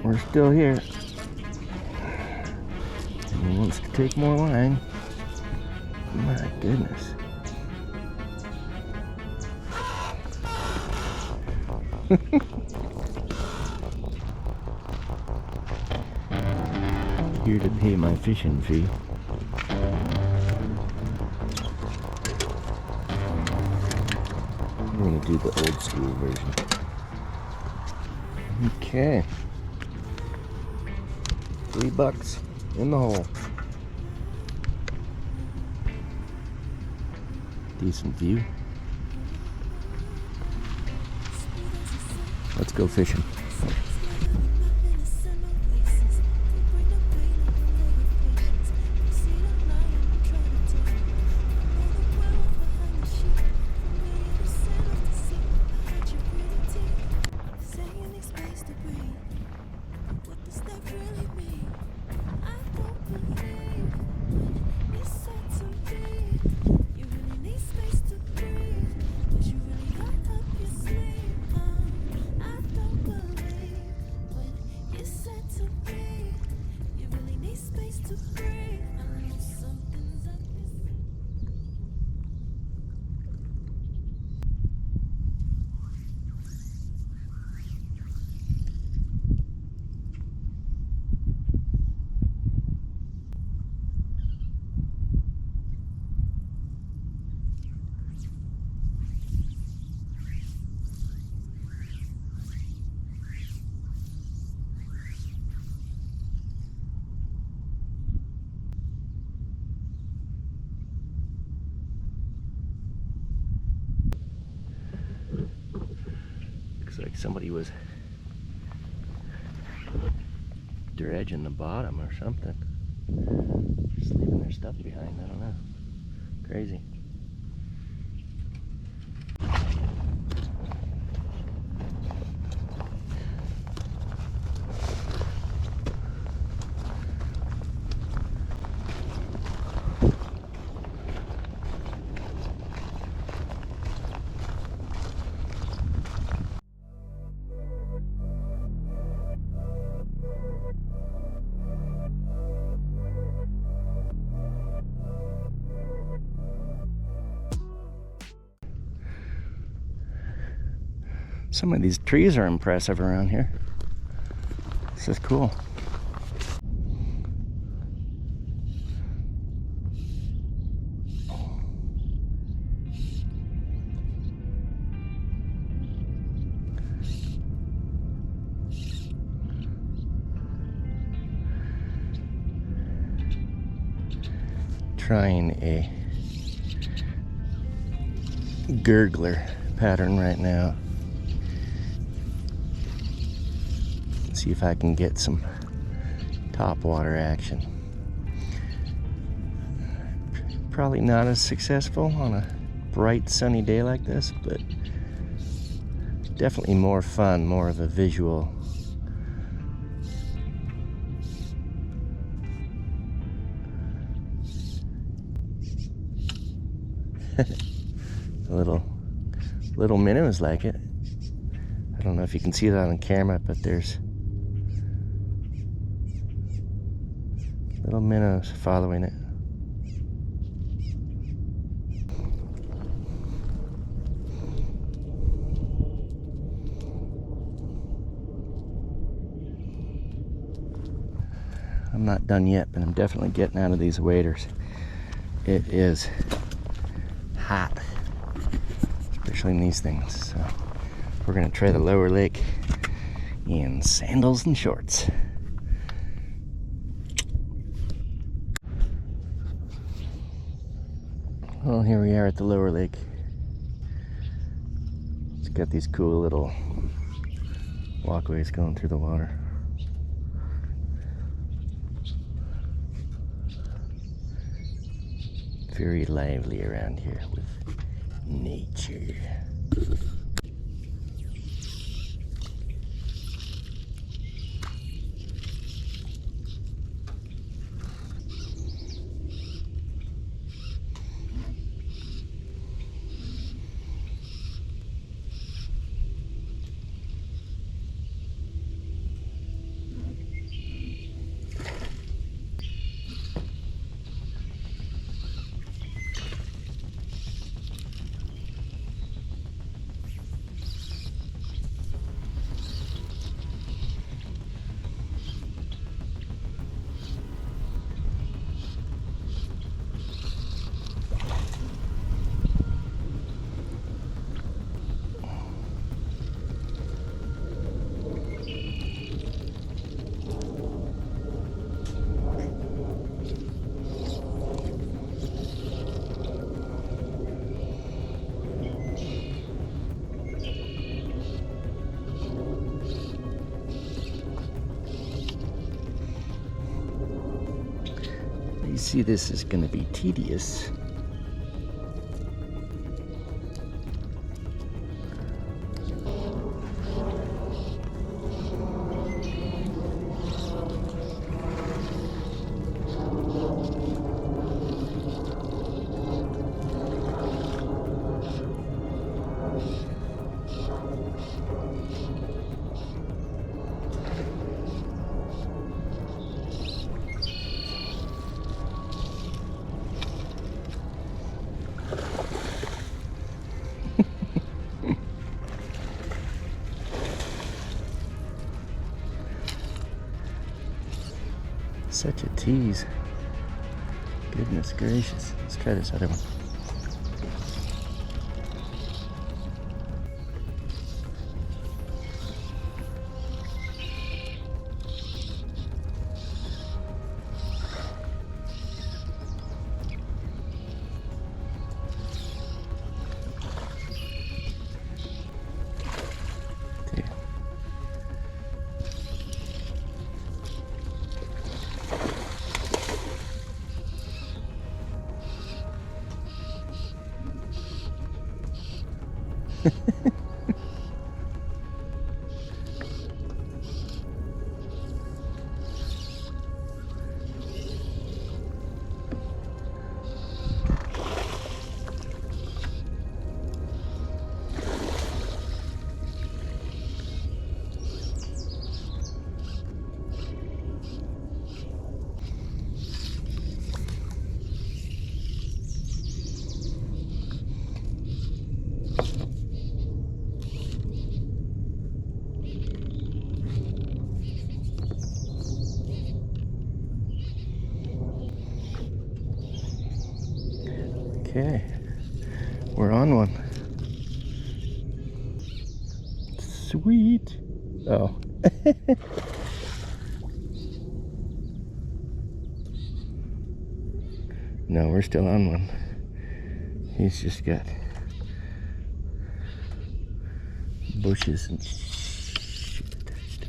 we're still here. And he wants to take more line. My goodness. Here to pay my fishing fee. I'm gonna do the old school version. Okay. $3 in the hole. Decent view. Let's go fishing. Looks like somebody was dredging the bottom or something. Just leaving their stuff behind, I don't know. Crazy. Some of these trees are impressive around here. This is cool. Trying a gurgler pattern right now. See if I can get some top water action. Probably not as successful on a bright sunny day like this, but definitely more fun, more of a visual. little minnows like it. I don't know if you can see that on camera, but there's little minnows following it. I'm not done yet, but I'm definitely getting out of these waders. It is hot, especially in these things. So we're gonna try the lower lake in sandals and shorts. Well, here we are at the lower lake. It's got these cool little walkways going through the water. Very lively around here with nature. You see, this is going to be tedious. Such a tease. Goodness gracious. Let's try this other one. Okay, we're on one. Sweet. Oh. No, we're still on one. He's just got bushes and shit attached.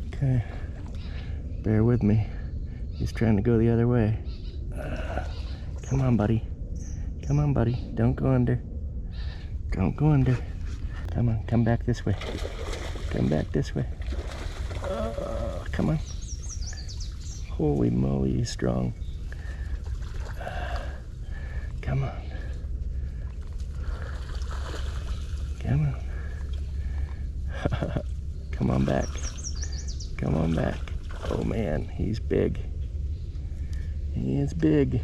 Okay. Bear with me. He's trying to go the other way. Come on, buddy. Come on, buddy. Don't go under. Don't go under. Come on, come back this way. Come back this way. Come on. Holy moly, he's strong. Come on. Come on. Come on back. Come on back. Oh man, he's big. He is big.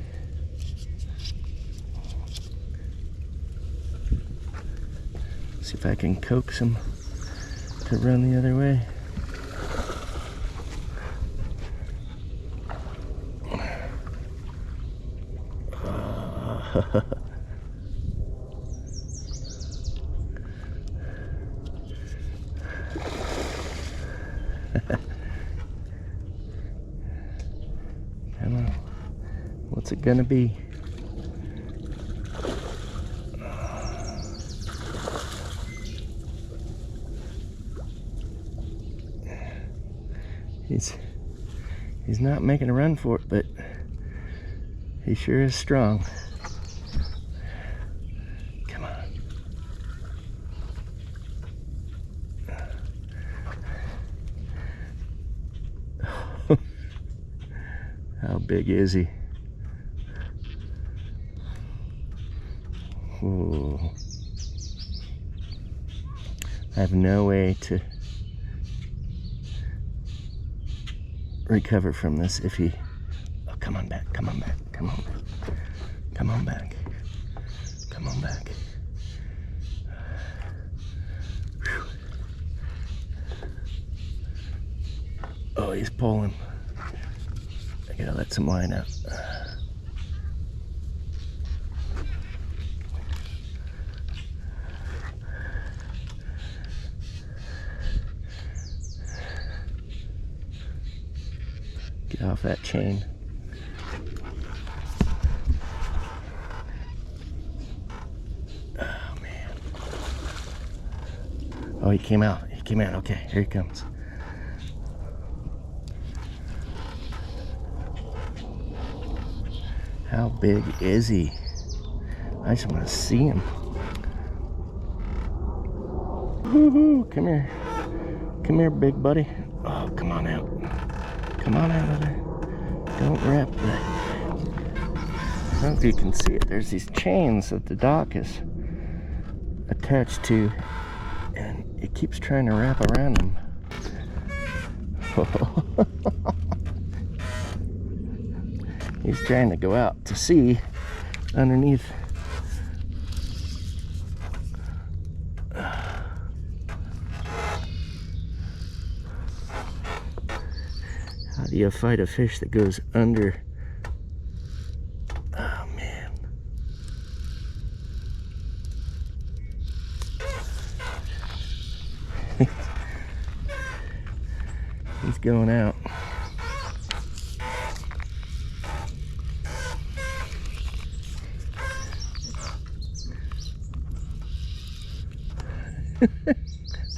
See if I can coax him to run the other way. Come on. What's it gonna be? He's not making a run for it, but he sure is strong. Come on. How big is he? Ooh. I have no way to recover from this if he... Oh, come on back, come on back, come on back. Come on back. Come on back. Whew. Oh, he's pulling. I gotta let some line out. Get off that chain. Oh man. Oh, he came out. He came out okay. Here he comes. How big is he? I just want to see him. Woohoo! Come here. Come here, big buddy. Oh, come on out. Come on out of there. Don't wrap that. I don't know if you can see it. There's these chains that the dock is attached to, and it keeps trying to wrap around them. He's trying to go out to sea underneath. How do you fight a fish that goes under? Oh man. He's going out.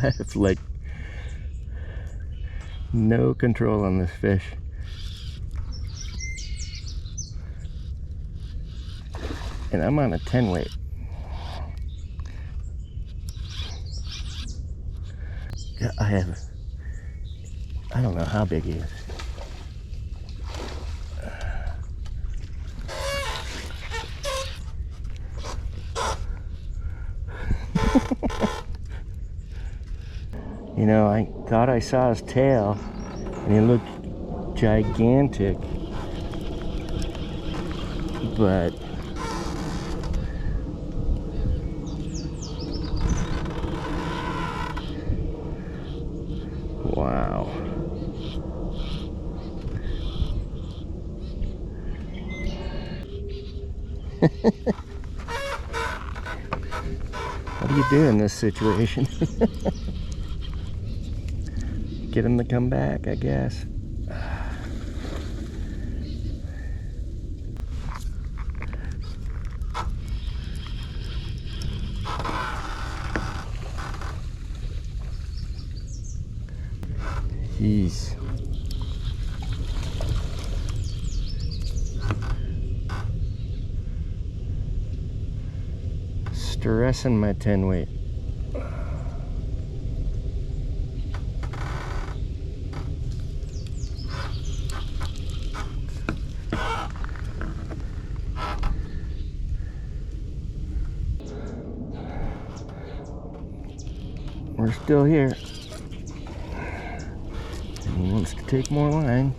I have like no control on this fish. And I'm on a 10 weight. Yeah, I don't know how big he is. You know, I thought I saw his tail, and he looked gigantic, but wow. What do you do in this situation? Get him to come back, I guess. Jeez. Stressing my 10 weight. We're still here. And he wants to take more line.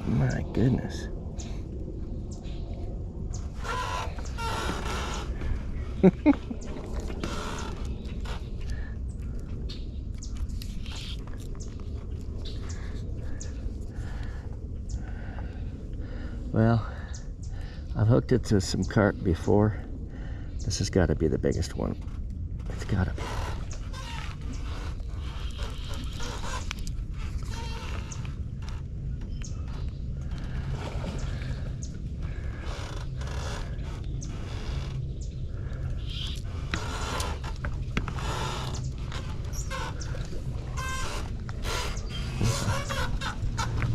My goodness. Well, I've hooked it to some carp before. This has got to be the biggest one. It's got to be.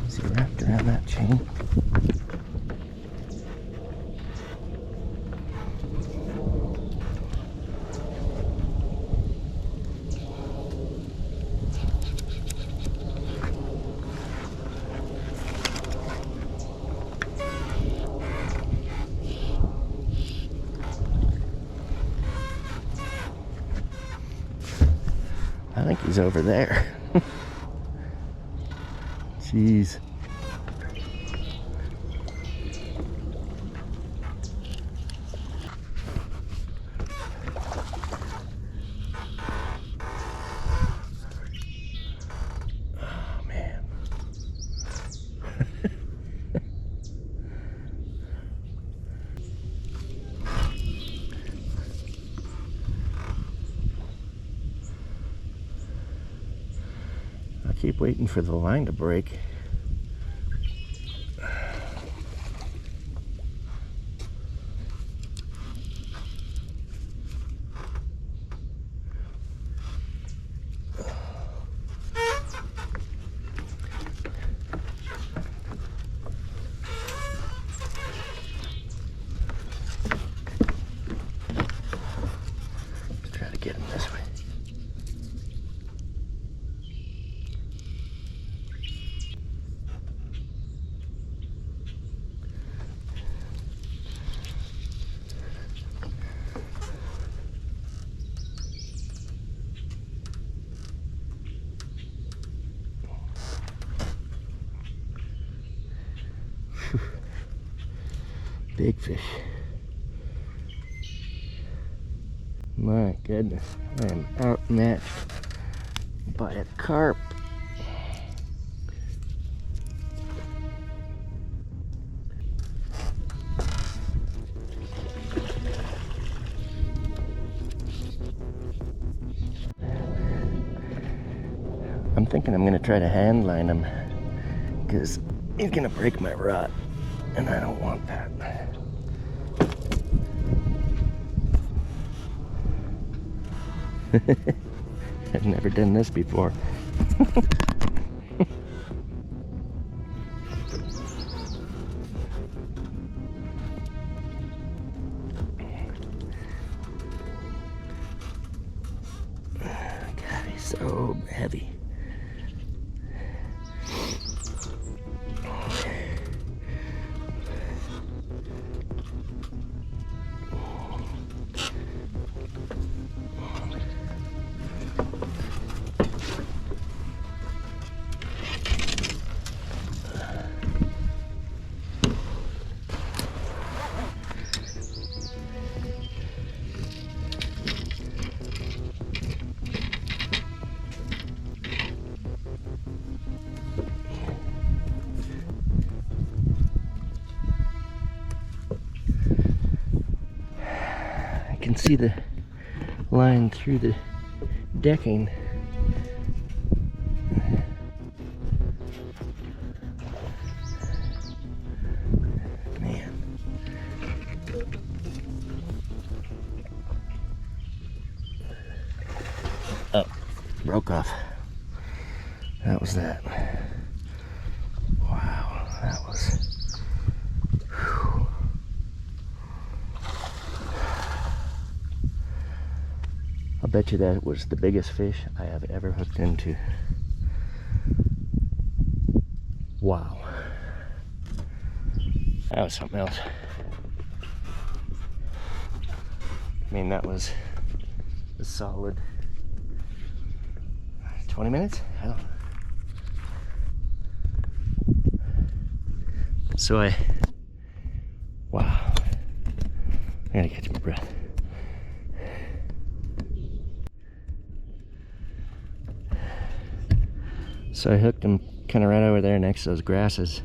Is he wrapped around that chain? I think he's over there. Jeez. Oh man. I keep waiting for the line to break. big fish. My goodness, I am outmatched by a carp. I'm thinking I'm gonna try to hand line him because he's gonna break my rod and I don't want that. I've never done this before. God, he's so heavy. I can see the line through the decking. Man. Oh, broke off. That was that. Wow, that was... Whew. I'll bet you that was the biggest fish I have ever hooked into. Wow. That was something else. I mean, that was a solid 20 minutes? I don't know. So wow. I gotta catch my breath. So I hooked him kind of right over there next to those grasses,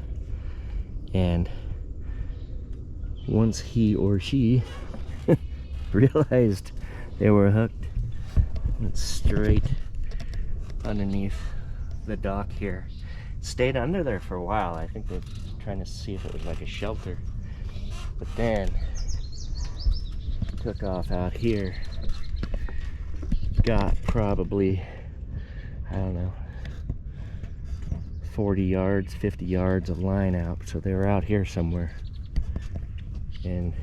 and once he or she realized they were hooked, went straight underneath the dock here. Stayed under there for a while. I think they're trying to see if it was like a shelter, but then took off out here. Got probably, I don't know, 40 yards, 50 yards of line out. So they were out here somewhere. And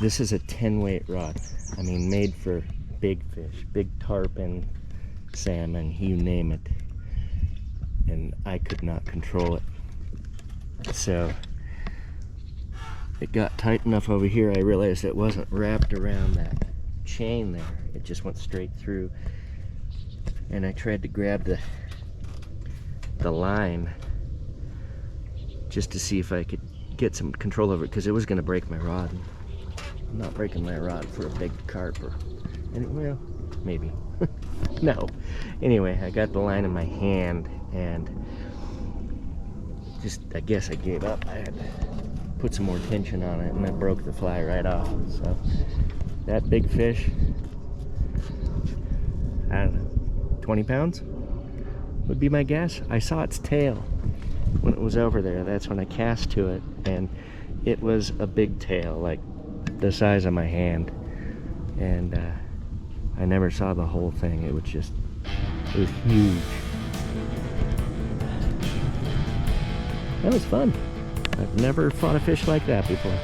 this is a 10 weight rod. I mean, made for big fish, big tarpon, salmon, you name it. And I could not control it. So it got tight enough over here, I realized it wasn't wrapped around that chain there. It just went straight through. And I tried to grab the line just to see if I could get some control over it, because it was going to break my rod. I'm not breaking my rod for a big carp, or well, maybe. No. Anyway, I got the line in my hand and just, I guess I gave up. I had to put some more tension on it, and I broke the fly right off. So that big fish, I don't know, 20 pounds would be my guess. I saw its tail when it was over there. That's when I cast to it, and it was a big tail, like the size of my hand. And I never saw the whole thing. It was just, it was huge. That was fun. I've never fought a fish like that before.